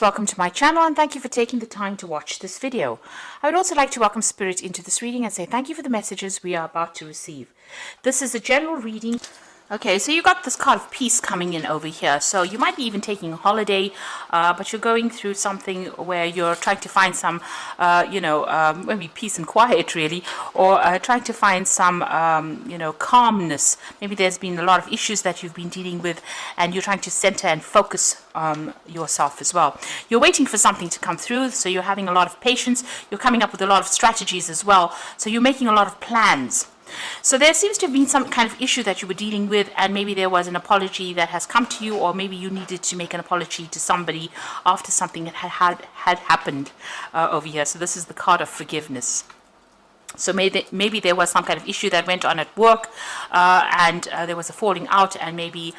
Welcome to my channel and thank you for taking the time to watch this video. I would also like to welcome Spirit into this reading and say thank you for the messages we are about to receive. This is a general reading. Okay, so you got this card of peace coming in over here. So you might be even taking a holiday, but you're going through something where you're trying to find some, maybe peace and quiet really, or trying to find some, calmness. Maybe there's been a lot of issues that you've been dealing with and you're trying to center and focus yourself as well. You're waiting for something to come through, so you're having a lot of patience. You're coming up with a lot of strategies as well. So you're making a lot of plans. So there seems to have been some kind of issue that you were dealing with, and maybe there was an apology that has come to you, or maybe you needed to make an apology to somebody after something that had happened over here. So this is the card of forgiveness. So maybe there was some kind of issue that went on at work, and there was a falling out, and maybe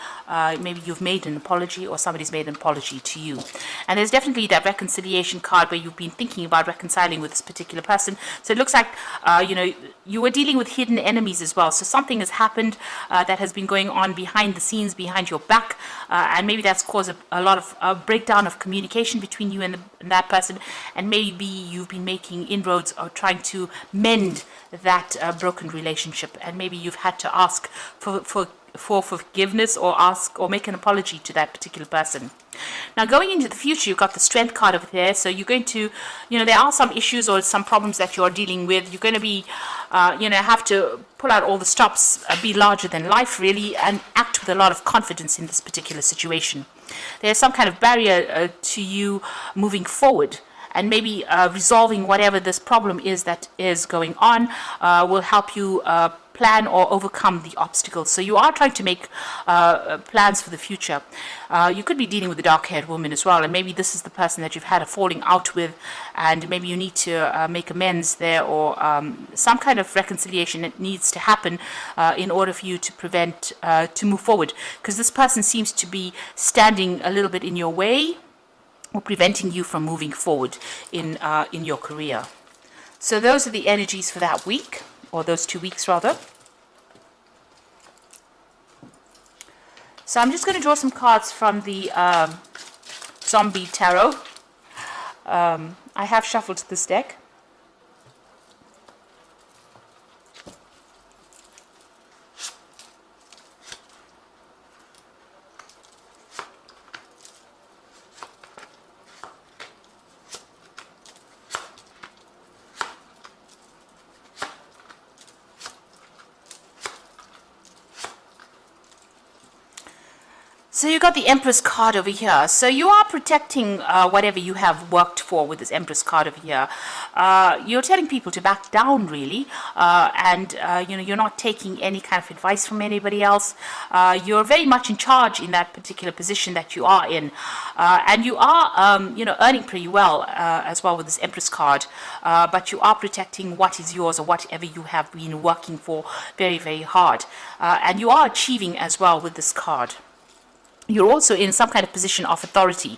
you've made an apology, or somebody's made an apology to you. And there's definitely that reconciliation card where you've been thinking about reconciling with this particular person. So it looks like you were dealing with hidden enemies as well. So something has happened that has been going on behind the scenes, behind your back, and maybe that's caused a lot of breakdown of communication between you and that person. And maybe you've been making inroads or trying to mend that broken relationship, and maybe you've had to ask for forgiveness, or make an apology to that particular person. Now going into the future, you've got the strength card over there. So you're going to, there are some issues or some problems that you're dealing with. You're going to be, have to pull out all the stops, be larger than life really, and act with a lot of confidence in this particular situation. There's some kind of barrier to you moving forward. And maybe resolving whatever this problem is that is going on will help you plan or overcome the obstacles. So you are trying to make plans for the future. You could be dealing with a dark-haired woman as well, and maybe this is the person that you've had a falling out with, and maybe you need to make amends there, or some kind of reconciliation that needs to happen in order for you to to move forward, because this person seems to be standing a little bit in your way, or preventing you from moving forward in your career. So those are the energies for that week, or those 2 weeks rather. So I'm just going to draw some cards from the Zombie Tarot. I have shuffled this deck. So you got the Empress card over here. So you are protecting whatever you have worked for with this Empress card over here. You're telling people to back down really, and you're not taking any kind of advice from anybody else. You're very much in charge in that particular position that you are in, and you are earning pretty well as well with this Empress card. But you are protecting what is yours, or whatever you have been working for very, very hard, and you are achieving as well with this card. You're also in some kind of position of authority,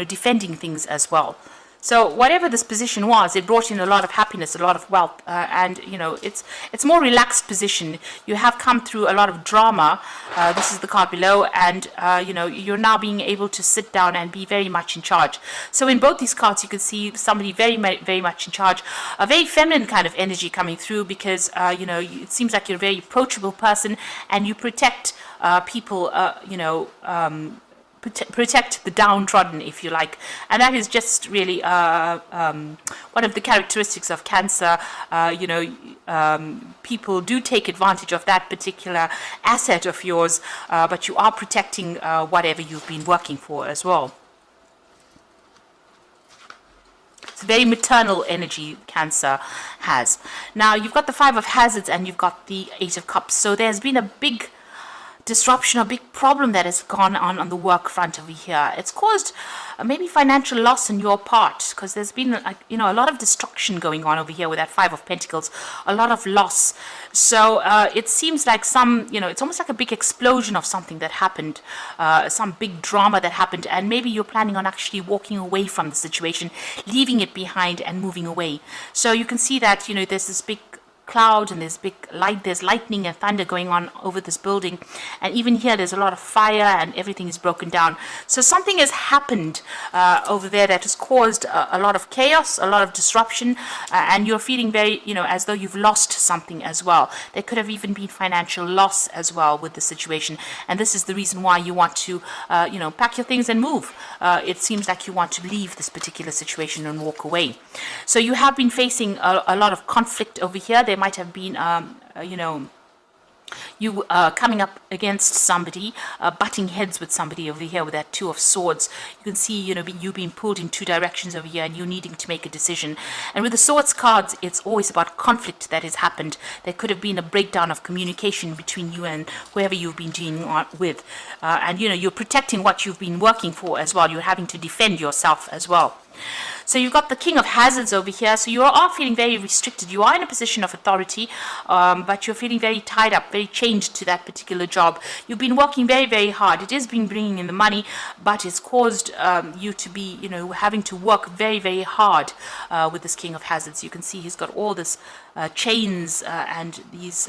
defending things as well. So whatever this position was, it brought in a lot of happiness, a lot of wealth, and it's more relaxed position. You have come through a lot of drama. This is the card below, and you're now being able to sit down and be very much in charge. So in both these cards, you can see somebody very, very much in charge, a very feminine kind of energy coming through, because it seems like you're a very approachable person, and you protect people, protect the downtrodden, if you like. And that is just really one of the characteristics of Cancer. People do take advantage of that particular asset of yours, but you are protecting whatever you've been working for as well. It's a very maternal energy Cancer has. Now you've got the Five of Hazards, and you've got the Eight of Cups. So there's been a big disruption, a big problem that has gone on the work front over here. It's caused maybe financial loss on your part, because there's been a lot of destruction going on over here with that Five of Pentacles, a lot of loss. So it seems like it's almost like a big explosion of something that happened, some big drama that happened, and maybe you're planning on actually walking away from the situation, leaving it behind and moving away. So you can see that there's this big cloud and there's big light, there's lightning and thunder going on over this building. And even here, there's a lot of fire and everything is broken down. So something has happened over there that has caused a lot of chaos, a lot of disruption, and you're feeling very, as though you've lost something as well. There could have even been financial loss as well with the situation. And this is the reason why you want to, pack your things and move. It seems like you want to leave this particular situation and walk away. So you have been facing a lot of conflict over here. There might have been, you coming up against somebody, butting heads with somebody over here with that Two of Swords. You can see, you being pulled in two directions over here and you needing to make a decision. And with the Swords cards, it's always about conflict that has happened. There could have been a breakdown of communication between you and whoever you've been dealing with. And, you're protecting what you've been working for as well. You're having to defend yourself as well. So you've got the King of Hazards over here. So you are feeling very restricted. You are in a position of authority, but you're feeling very tied up, very chained to that particular job. You've been working very, very hard. It has been bringing in the money, but it's caused you to be, having to work very, very hard with this King of Hazards. You can see he's got all this chains and these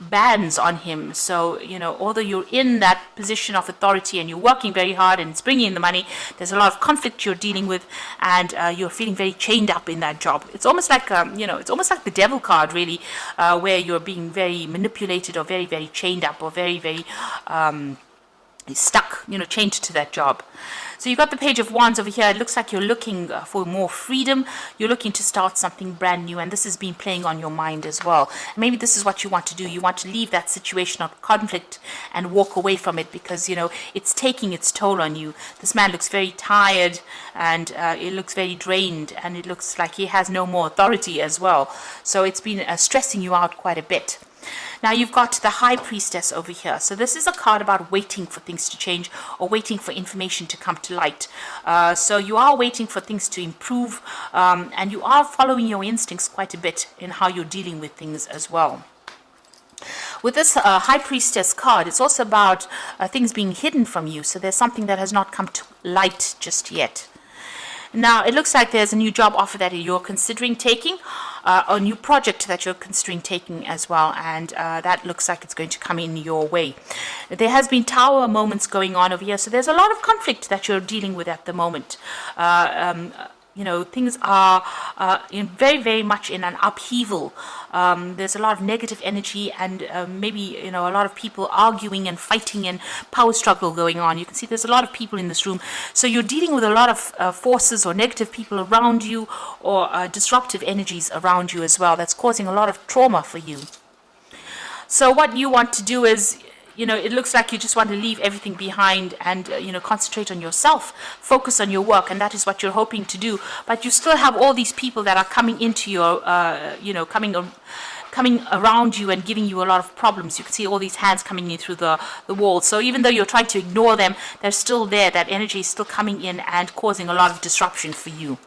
bands on him. So, although you're in that position of authority and you're working very hard and it's bringing in the money, there's a lot of conflict you're dealing with, and you're feeling very chained up in that job. It's almost like, it's almost like the Devil card, really, where you're being very manipulated or very, very chained up or very, very stuck, chained to that job. So you've got the Page of Wands over here. It looks like you're looking for more freedom. You're looking to start something brand new, and this has been playing on your mind as well. Maybe this is what you want to do. You want to leave that situation of conflict and walk away from it because, it's taking its toll on you. This man looks very tired and it looks very drained, and it looks like he has no more authority as well. So it's been stressing you out quite a bit. Now you've got the High Priestess over here. So this is a card about waiting for things to change or waiting for information to come to light. So you are waiting for things to improve, and you are following your instincts quite a bit in how you're dealing with things as well. With this High Priestess card, it's also about things being hidden from you. So there's something that has not come to light just yet. Now, it looks like there's a new job offer that you're considering taking, a new project that you're considering taking as well, and that looks like it's going to come in your way. There has been Tower moments going on over here, so there's a lot of conflict that you're dealing with at the moment. Things are very, very much in an upheaval. There's a lot of negative energy and maybe, a lot of people arguing and fighting and power struggle going on. You can see there's a lot of people in this room. So you're dealing with a lot of forces or negative people around you, or disruptive energies around you as well. That's causing a lot of trauma for you. So what you want to do is, it looks like you just want to leave everything behind and, concentrate on yourself, focus on your work, and that is what you're hoping to do. But you still have all these people that are coming into your, coming around you and giving you a lot of problems. You can see all these hands coming in through the wall. So even though you're trying to ignore them, they're still there. That energy is still coming in and causing a lot of disruption for you.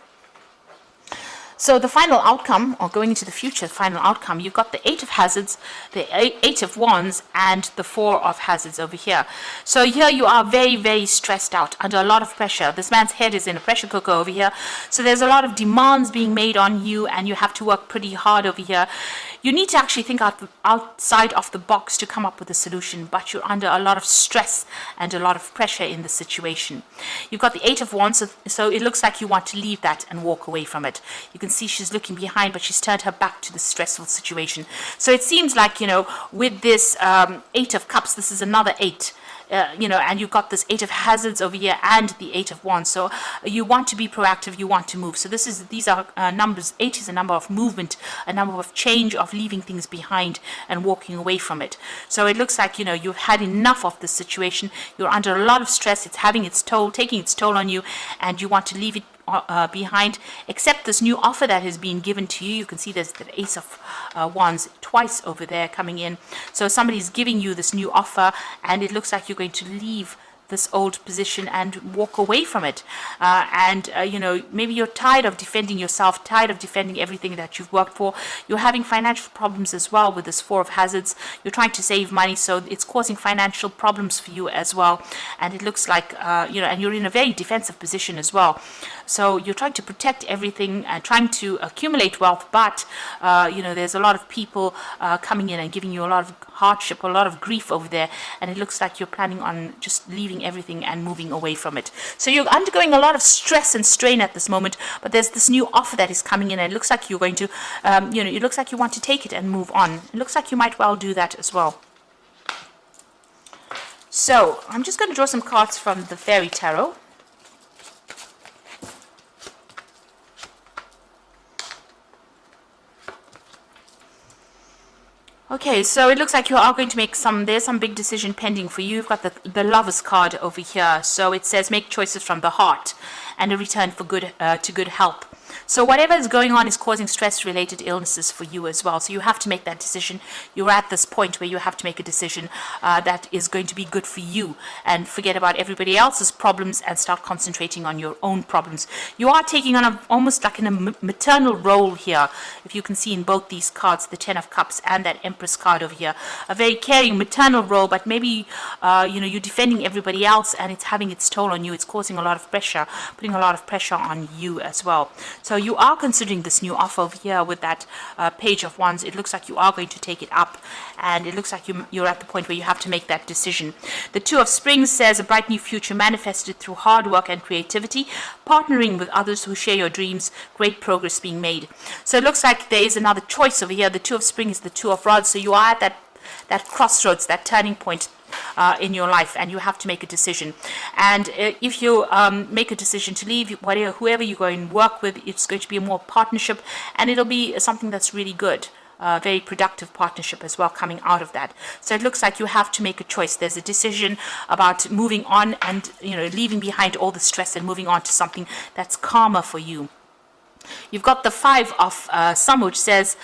So the final outcome, or going into the future, final outcome, you've got the Eight of Hazards, the Eight of Wands, and the Four of Hazards over here. So here you are very, very stressed out, under a lot of pressure. This man's head is in a pressure cooker over here. So there's a lot of demands being made on you, and you have to work pretty hard over here. You need to actually think outside of the box to come up with a solution, but you're under a lot of stress and a lot of pressure in the situation. You've got the Eight of Wands, so it looks like you want to leave that and walk away from it. You can see she's looking behind, but she's turned her back to the stressful situation. So it seems like, with this Eight of Cups, this is another eight. And you've got this Eight of Hazards over here and the Eight of Wands. So you want to be proactive, you want to move. So these are numbers. 8 is a number of movement, a number of change, of leaving things behind and walking away from it. So it looks like, you've had enough of this situation. You're under a lot of stress. It's having its toll, taking its toll on you, and you want to leave it behind, except this new offer that has been given to you. You can see there's the Ace of Wands twice over there coming in. So somebody's giving you this new offer, and it looks like you're going to leave this old position and walk away from it. You know, maybe you're tired of defending yourself, tired of defending everything that you've worked for. You're having financial problems as well with this Four of Hazards. You're trying to save money, so it's causing financial problems for you as well. And it looks like, you know, and you're in a very defensive position as well. So you're trying to protect everything and trying to accumulate wealth, but, you know, there's a lot of people coming in and giving you a lot of hardship, a lot of grief over there, and it looks like you're planning on just leaving everything and moving away from it. So you're undergoing a lot of stress and strain at this moment, but there's this new offer that is coming in, and it looks like you're going to, you know, it looks like you want to take it and move on. It looks like you might well do that as well. So I'm just going to draw some cards from the Fairy Tarot. Okay, so it looks like you are going to make there's some big decision pending for you. You've got the Lovers card over here. So it says make choices from the heart and a return for good help. So whatever is going on is causing stress-related illnesses for you as well. So you have to make that decision. You're at this point where you have to make a decision that is going to be good for you, and forget about everybody else's problems and start concentrating on your own problems. You are taking on almost like in a maternal role here. If you can see in both these cards, the Ten of Cups and that Empress card over here, a very caring maternal role, but maybe you know, you're defending everybody else and it's having its toll on you. It's causing a lot of pressure, putting a lot of pressure on you as well. So you are considering this new offer over here with that Page of Wands. It looks like you are going to take it up, and it looks like you're at the point where you have to make that decision. The Two of Springs says a bright new future manifested through hard work and creativity, partnering with others who share your dreams, great progress being made. So it looks like there is another choice over here. The Two of Springs is the Two of Rods, so you are at that crossroads, that turning point in your life, and you have to make a decision. And if you make a decision to leave, whoever you go and work with, it's going to be a more partnership, and it'll be something that's really good. Very productive partnership as well coming out of that. So it looks like you have to make a choice. There's a decision about moving on and, you know, leaving behind all the stress and moving on to something that's calmer for you. You've got the Five of Sum, which says,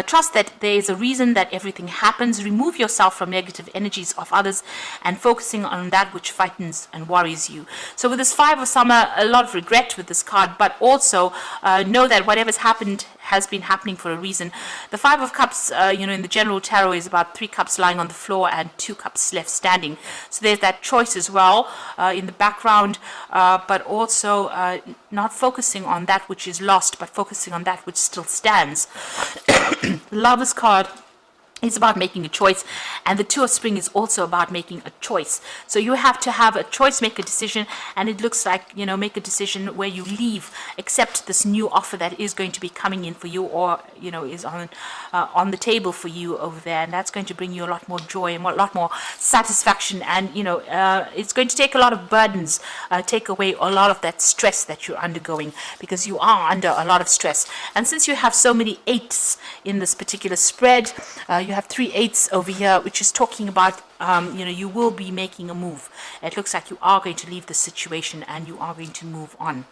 trust that there is a reason that everything happens. Remove yourself from negative energies of others and focusing on that which frightens and worries you. So with this Five of Sum, a lot of regret with this card, but also know that whatever's happened has been happening for a reason. The Five of Cups, you know, in the general tarot is about 3 cups lying on the floor and 2 cups left standing. So there's that choice as well in the background, but also not focusing on that which is lost, but focusing on that which still stands. Lover's card is about making a choice, and the Two of Spring is also about making a choice. So you have to have a choice, make a decision, and it looks like, you know, make a decision where you leave, accept this new offer that is going to be coming in for you, or, you know, is on the table for you over there, and that's going to bring you a lot more joy and a lot more satisfaction, and, you know, it's going to take a lot of burdens, take away a lot of that stress that you're undergoing, because you are under a lot of stress. And since you have so many 8s in this particular spread, you have 3 8s over here, which is talking about, you know, you will be making a move. It looks like you are going to leave the situation and you are going to move on.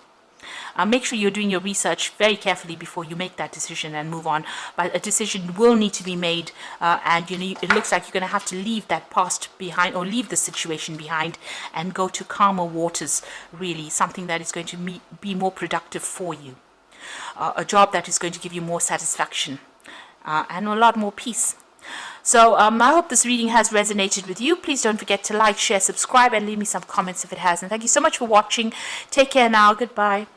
Make sure you're doing your research very carefully before you make that decision and move on. But a decision will need to be made, and, you know, it looks like you're going to have to leave that past behind, or leave the situation behind, and go to calmer waters, really, something that is going to be more productive for you. A job that is going to give you more satisfaction and a lot more peace. So I hope this reading has resonated with you. Please don't forget to like, share, subscribe, and leave me some comments if it has. And thank you so much for watching. Take care now. Goodbye.